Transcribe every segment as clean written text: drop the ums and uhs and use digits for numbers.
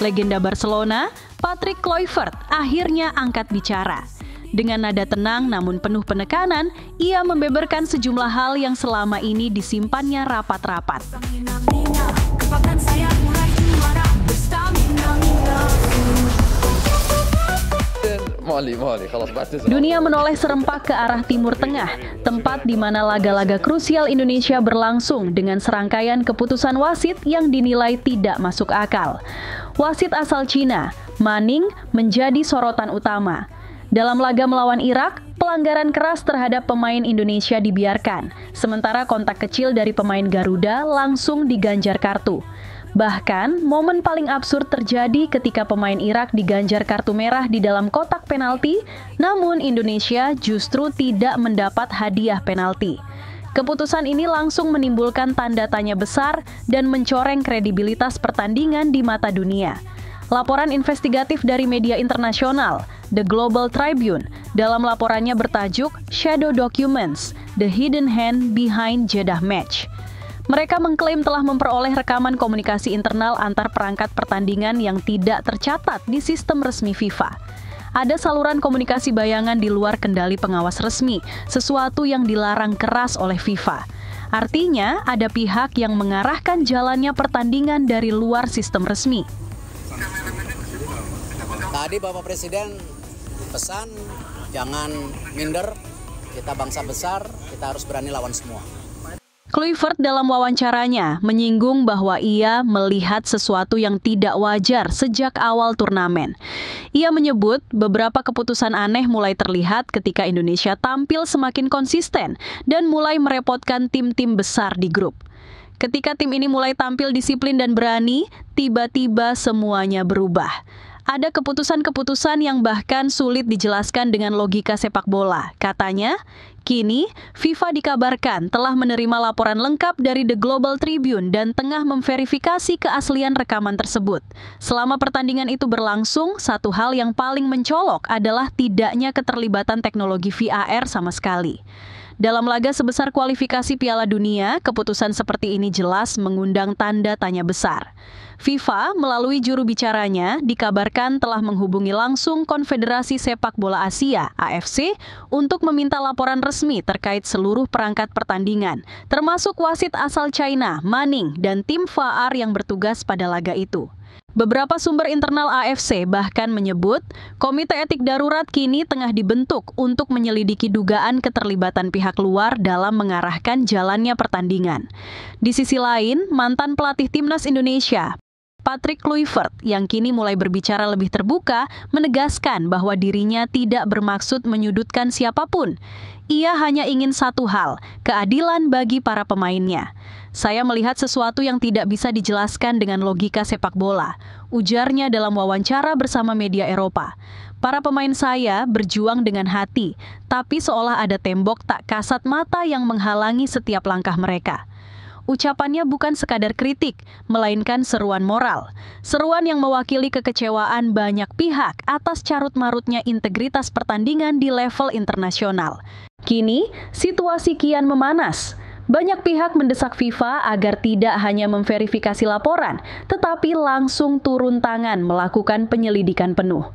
legenda Barcelona, Patrick Kluivert akhirnya angkat bicara. Dengan nada tenang namun penuh penekanan, ia membeberkan sejumlah hal yang selama ini disimpannya rapat-rapat. Dunia menoleh serempak ke arah Timur Tengah, tempat di mana laga-laga krusial Indonesia berlangsung dengan serangkaian keputusan wasit yang dinilai tidak masuk akal. Wasit asal Cina, Manning, menjadi sorotan utama. Dalam laga melawan Irak, pelanggaran keras terhadap pemain Indonesia dibiarkan, sementara kontak kecil dari pemain Garuda langsung diganjar kartu. Bahkan, momen paling absurd terjadi ketika pemain Irak diganjar kartu merah di dalam kotak penalti, namun Indonesia justru tidak mendapat hadiah penalti. Keputusan ini langsung menimbulkan tanda tanya besar dan mencoreng kredibilitas pertandingan di mata dunia. Laporan investigatif dari media internasional, The Global Tribune, dalam laporannya bertajuk Shadow Documents, The Hidden Hand Behind Jeddah Match. Mereka mengklaim telah memperoleh rekaman komunikasi internal antar perangkat pertandingan yang tidak tercatat di sistem resmi FIFA. Ada saluran komunikasi bayangan di luar kendali pengawas resmi, sesuatu yang dilarang keras oleh FIFA. Artinya, ada pihak yang mengarahkan jalannya pertandingan dari luar sistem resmi. Tadi Bapak Presiden pesan jangan minder, kita bangsa besar, kita harus berani lawan semua. Kluivert dalam wawancaranya menyinggung bahwa ia melihat sesuatu yang tidak wajar sejak awal turnamen. Ia menyebut beberapa keputusan aneh mulai terlihat ketika Indonesia tampil semakin konsisten dan mulai merepotkan tim-tim besar di grup. Ketika tim ini mulai tampil disiplin dan berani, tiba-tiba semuanya berubah. Ada keputusan-keputusan yang bahkan sulit dijelaskan dengan logika sepak bola. Katanya, kini FIFA dikabarkan telah menerima laporan lengkap dari The Global Tribune dan tengah memverifikasi keaslian rekaman tersebut. Selama pertandingan itu berlangsung, satu hal yang paling mencolok adalah tidaknya keterlibatan teknologi VAR sama sekali. Dalam laga sebesar kualifikasi Piala Dunia, keputusan seperti ini jelas mengundang tanda tanya besar. FIFA melalui juru bicaranya dikabarkan telah menghubungi langsung Konfederasi Sepak Bola Asia (AFC) untuk meminta laporan resmi terkait seluruh perangkat pertandingan, termasuk wasit asal China, Manning, dan tim VAR yang bertugas pada laga itu. Beberapa sumber internal AFC bahkan menyebut komite etik darurat kini tengah dibentuk untuk menyelidiki dugaan keterlibatan pihak luar dalam mengarahkan jalannya pertandingan. Di sisi lain, mantan pelatih Timnas Indonesia, Patrick Kluivert, yang kini mulai berbicara lebih terbuka, menegaskan bahwa dirinya tidak bermaksud menyudutkan siapapun. Ia hanya ingin satu hal, keadilan bagi para pemainnya. Saya melihat sesuatu yang tidak bisa dijelaskan dengan logika sepak bola, ujarnya dalam wawancara bersama media Eropa. Para pemain saya berjuang dengan hati, tapi seolah ada tembok tak kasat mata yang menghalangi setiap langkah mereka. Ucapannya bukan sekadar kritik, melainkan seruan moral. Seruan yang mewakili kekecewaan banyak pihak atas carut-marutnya integritas pertandingan di level internasional. Kini, situasi kian memanas. Banyak pihak mendesak FIFA agar tidak hanya memverifikasi laporan, tetapi langsung turun tangan melakukan penyelidikan penuh.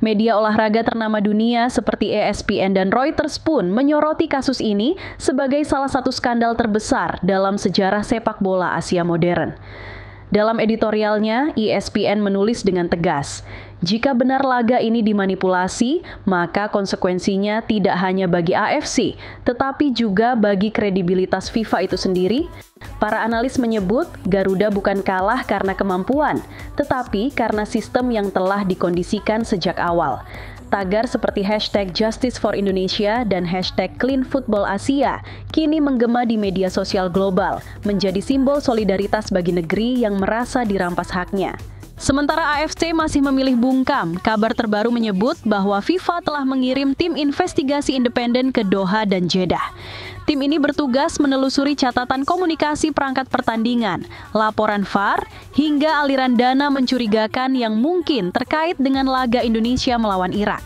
Media olahraga ternama dunia seperti ESPN dan Reuters pun menyoroti kasus ini sebagai salah satu skandal terbesar dalam sejarah sepak bola Asia modern. Dalam editorialnya, ESPN menulis dengan tegas, jika benar laga ini dimanipulasi, maka konsekuensinya tidak hanya bagi AFC, tetapi juga bagi kredibilitas FIFA itu sendiri. Para analis menyebut Garuda bukan kalah karena kemampuan, tetapi karena sistem yang telah dikondisikan sejak awal. Tagar seperti hashtag Justice for Indonesia dan hashtag Clean Football Asia kini menggema di media sosial global, menjadi simbol solidaritas bagi negeri yang merasa dirampas haknya. Sementara AFC masih memilih bungkam, kabar terbaru menyebut bahwa FIFA telah mengirim tim investigasi independen ke Doha dan Jeddah. Tim ini bertugas menelusuri catatan komunikasi perangkat pertandingan, laporan VAR, hingga aliran dana mencurigakan yang mungkin terkait dengan laga Indonesia melawan Irak.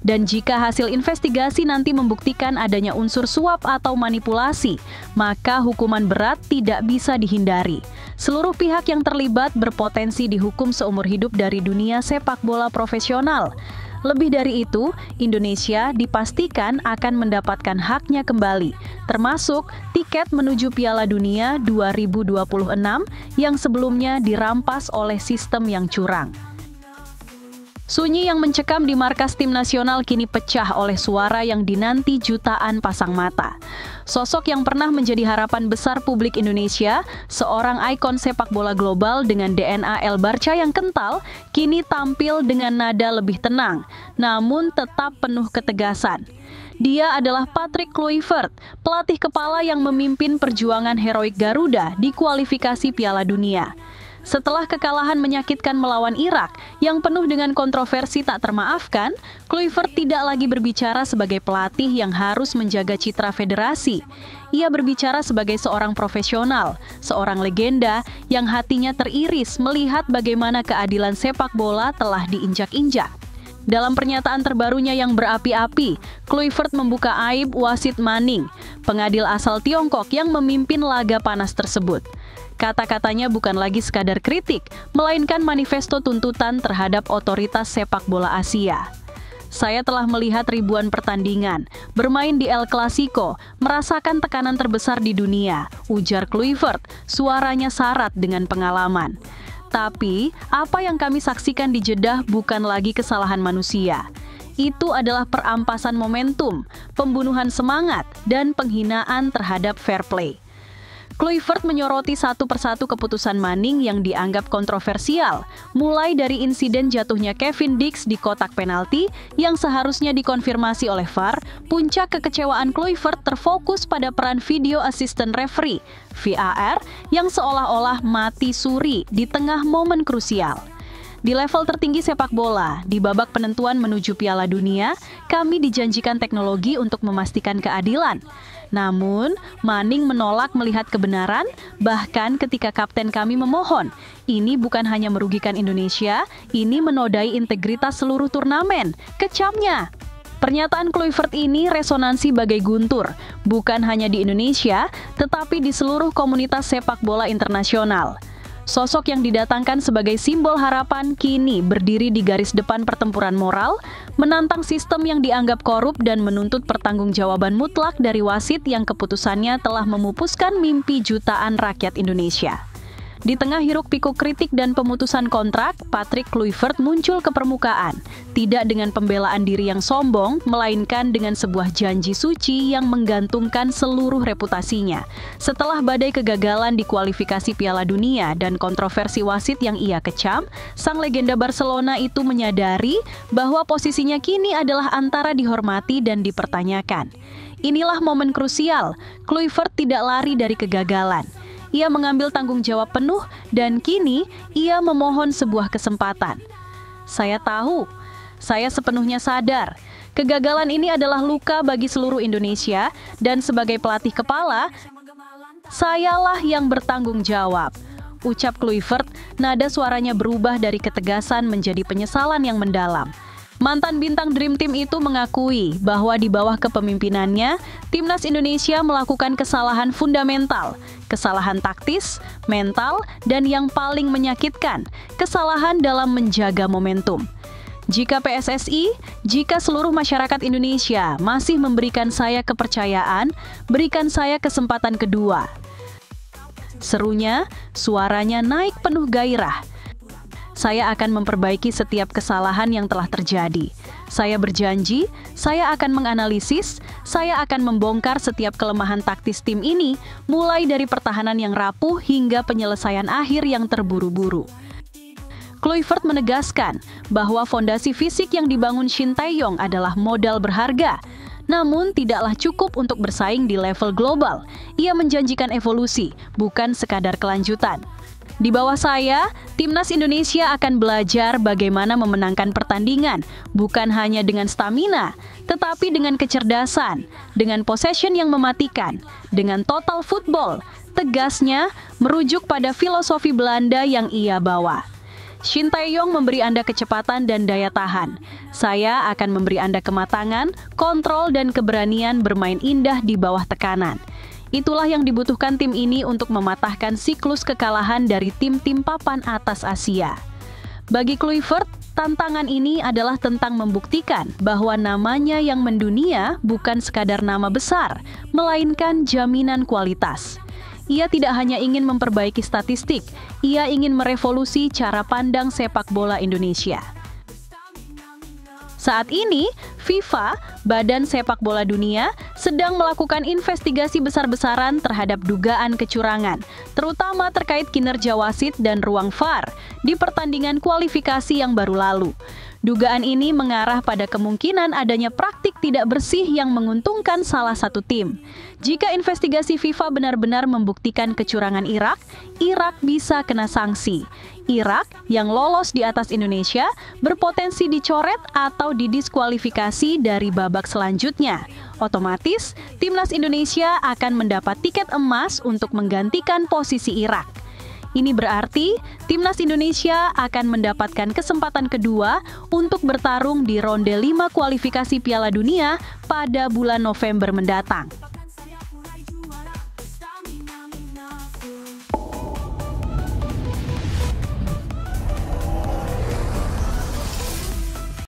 Dan jika hasil investigasi nanti membuktikan adanya unsur suap atau manipulasi, maka hukuman berat tidak bisa dihindari. Seluruh pihak yang terlibat berpotensi dihukum seumur hidup dari dunia sepak bola profesional. Lebih dari itu, Indonesia dipastikan akan mendapatkan haknya kembali, termasuk tiket menuju Piala Dunia 2026 yang sebelumnya dirampas oleh sistem yang curang. Sunyi yang mencekam di markas tim nasional kini pecah oleh suara yang dinanti jutaan pasang mata. Sosok yang pernah menjadi harapan besar publik Indonesia, seorang ikon sepak bola global dengan DNA El Barca yang kental, kini tampil dengan nada lebih tenang, namun tetap penuh ketegasan. Dia adalah Patrick Kluivert, pelatih kepala yang memimpin perjuangan heroik Garuda di kualifikasi Piala Dunia. Setelah kekalahan menyakitkan melawan Irak yang penuh dengan kontroversi tak termaafkan, Kluivert tidak lagi berbicara sebagai pelatih yang harus menjaga citra federasi. Ia berbicara sebagai seorang profesional, seorang legenda yang hatinya teriris melihat bagaimana keadilan sepak bola telah diinjak-injak. Dalam pernyataan terbarunya yang berapi-api, Kluivert membuka aib wasit Manning, pengadil asal Tiongkok yang memimpin laga panas tersebut. Kata-katanya bukan lagi sekadar kritik, melainkan manifesto tuntutan terhadap otoritas sepak bola Asia. Saya telah melihat ribuan pertandingan, bermain di El Clasico, merasakan tekanan terbesar di dunia, ujar Kluivert, suaranya syarat dengan pengalaman. Tapi, apa yang kami saksikan di Jeddah bukan lagi kesalahan manusia. Itu adalah perampasan momentum, pembunuhan semangat, dan penghinaan terhadap fair play. Kluivert menyoroti satu persatu keputusan Manning yang dianggap kontroversial, mulai dari insiden jatuhnya Kevin Dix di kotak penalti yang seharusnya dikonfirmasi oleh VAR. Puncak kekecewaan Kluivert terfokus pada peran video assistant referee (VAR) yang seolah-olah mati suri di tengah momen krusial. Di level tertinggi sepak bola, di babak penentuan menuju Piala Dunia, kami dijanjikan teknologi untuk memastikan keadilan. Namun, Manning menolak melihat kebenaran, bahkan ketika kapten kami memohon. Ini bukan hanya merugikan Indonesia, ini menodai integritas seluruh turnamen. Kecamnya. Pernyataan Kluivert ini resonansi bagai guntur, bukan hanya di Indonesia, tetapi di seluruh komunitas sepak bola internasional. Sosok yang didatangkan sebagai simbol harapan kini berdiri di garis depan pertempuran moral, menantang sistem yang dianggap korup dan menuntut pertanggungjawaban mutlak dari wasit yang keputusannya telah memupuskan mimpi jutaan rakyat Indonesia. Di tengah hiruk-pikuk kritik dan pemutusan kontrak, Patrick Kluivert muncul ke permukaan, tidak dengan pembelaan diri yang sombong, melainkan dengan sebuah janji suci yang menggantungkan seluruh reputasinya. Setelah badai kegagalan di kualifikasi Piala Dunia dan kontroversi wasit yang ia kecam, sang legenda Barcelona itu menyadari bahwa posisinya kini adalah antara dihormati dan dipertanyakan. Inilah momen krusial, Kluivert tidak lari dari kegagalan. Ia mengambil tanggung jawab penuh dan kini ia memohon sebuah kesempatan. Saya tahu, saya sepenuhnya sadar, kegagalan ini adalah luka bagi seluruh Indonesia dan sebagai pelatih kepala, sayalah yang bertanggung jawab. Ucap Kluivert, nada suaranya berubah dari ketegasan menjadi penyesalan yang mendalam. Mantan bintang Dream Team itu mengakui bahwa di bawah kepemimpinannya, Timnas Indonesia melakukan kesalahan fundamental, kesalahan taktis, mental, dan yang paling menyakitkan, kesalahan dalam menjaga momentum. Jika PSSI, jika seluruh masyarakat Indonesia masih memberikan saya kepercayaan, berikan saya kesempatan kedua. Serunya, suaranya naik penuh gairah. Saya akan memperbaiki setiap kesalahan yang telah terjadi. Saya berjanji, saya akan menganalisis, saya akan membongkar setiap kelemahan taktis tim ini, mulai dari pertahanan yang rapuh hingga penyelesaian akhir yang terburu-buru. Kluivert menegaskan bahwa fondasi fisik yang dibangun Shin Tae-yong adalah modal berharga. Namun tidaklah cukup untuk bersaing di level global. Ia menjanjikan evolusi, bukan sekadar kelanjutan. Di bawah saya, Timnas Indonesia akan belajar bagaimana memenangkan pertandingan, bukan hanya dengan stamina, tetapi dengan kecerdasan, dengan possession yang mematikan, dengan total football, tegasnya merujuk pada filosofi Belanda yang ia bawa. Shin Tae-yong memberi Anda kecepatan dan daya tahan. Saya akan memberi Anda kematangan, kontrol, dan keberanian bermain indah di bawah tekanan. Itulah yang dibutuhkan tim ini untuk mematahkan siklus kekalahan dari tim-tim papan atas Asia. Bagi Kluivert, tantangan ini adalah tentang membuktikan bahwa namanya yang mendunia bukan sekadar nama besar, melainkan jaminan kualitas. Ia tidak hanya ingin memperbaiki statistik, ia ingin merevolusi cara pandang sepak bola Indonesia. Saat ini, FIFA, Badan Sepak Bola Dunia, sedang melakukan investigasi besar-besaran terhadap dugaan kecurangan, terutama terkait kinerja wasit dan ruang VAR di pertandingan kualifikasi yang baru lalu. Dugaan ini mengarah pada kemungkinan adanya praktik tidak bersih yang menguntungkan salah satu tim. Jika investigasi FIFA benar-benar membuktikan kecurangan Irak, Irak bisa kena sanksi. Irak yang lolos di atas Indonesia berpotensi dicoret atau didiskualifikasi dari babak selanjutnya. Otomatis, timnas Indonesia akan mendapat tiket emas untuk menggantikan posisi Irak. Ini berarti timnas Indonesia akan mendapatkan kesempatan kedua untuk bertarung di ronde 5 kualifikasi Piala Dunia pada bulan November mendatang.